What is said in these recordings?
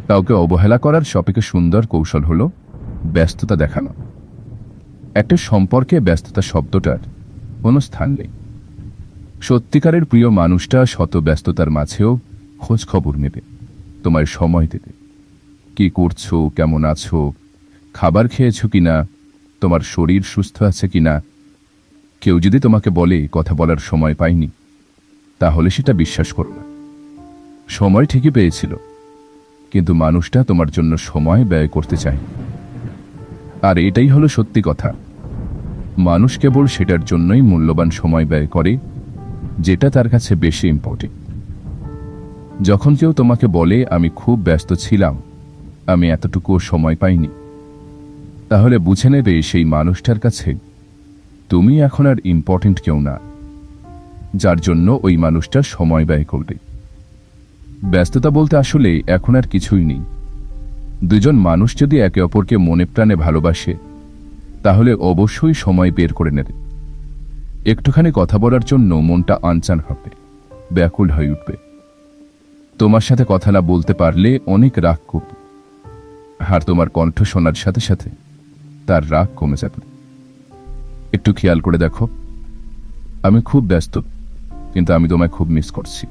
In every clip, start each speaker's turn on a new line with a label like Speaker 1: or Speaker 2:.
Speaker 1: কাউকে অবহেলা করার সবথেকে সুন্দর কৌশল হলো ব্যস্ততা দেখানো। একটা সম্পর্কে ব্যস্ততা শব্দটার কোনো স্থান নেই। সত্যিকারের প্রিয় মানুষটা শত ব্যস্ততার মাঝেও খোঁজ খবর নেবে, তোমায় সময় দেবে। কি করছো, কেমন আছো, খাবার খেয়েছো কিনা, তোমার শরীর সুস্থ আছে কিনা। কেউ যদি তোমাকে বলে কথা বলার সময় পাইনি, তাহলে সেটা বিশ্বাস করো না। সময় ঠিকই পেয়েছিল, কিন্তু মানুষটা তোমার জন্য সময় ব্যয় করতে চায়। আর এটাই হলো সত্যি কথা। মানুষ কেবল সেটার জন্যই মূল্যবান সময় ব্যয় করে যেটা তার কাছে বেশি ইম্পর্টেন্ট। যখন কেউ তোমাকে বলে আমি খুব ব্যস্ত ছিলাম, আমি এতটুকুও সময় পাইনি, তাহলে বুঝে নেবে সেই মানুষটার কাছে তুমি এখন আর ইম্পর্টেন্ট কেউ না, যার জন্য ওই মানুষটার সময় ব্যয় করবে। ব্যস্ততা বলতে আসলে এখন আর কিছুই নেই। দুজন মানুষ যদি একে অপরকে মনে প্রাণে ভালোবাসে, তাহলে অবশ্যই সময় বের করে নেবে। একটুখানি কথা বলার জন্য মনটা আনচান হবে, ব্যাকুল হয়ে উঠবে। তোমার সাথে কথা না বলতে পারলে অনেক রাগ করবে, আর তোমার কণ্ঠ শোনার সাথে সাথে তার রাগ কমে যাবে। একটু খেয়াল করে দেখো, আমি খুব ব্যস্ত, কিন্তু আমি তোমায় খুব মিস করছি।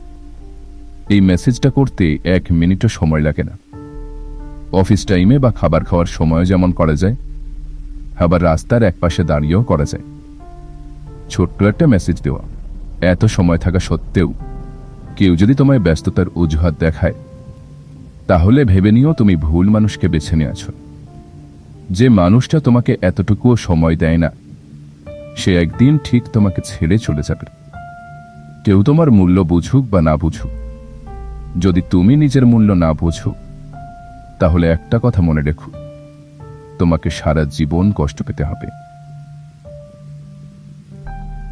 Speaker 1: এই মেসেজটা করতে 1 মিনিটও সময় লাগে না। অফিস টাইমে বা খাবার খাওয়ার সময় যেমন করা যায়, আবার রাস্তার একপাশে দাঁড়িয়েও করা যায়। ছোট্ট একটা মেসেজ দেওয়া। এত সময় থাকা সত্ত্বেও কেউ যদি তোমায় ব্যস্ততার অজুহাত দেখায়, তাহলে ভেবে নিও তুমি ভুল মানুষকে বেছে নিয়েছ। যে মানুষটা তোমাকে এতটুকুও সময় দেয় না, সে একদিন ঠিক তোমাকে ছেড়ে চলে যাবে। কেউ তোমার মূল্য বুঝুক বা না বুঝুক, যদি তুমি নিজের মূল্য না বোঝো, তাহলে একটা কথা মনে রেখো, তোমাকে সারা জীবন কষ্ট পেতে হবে।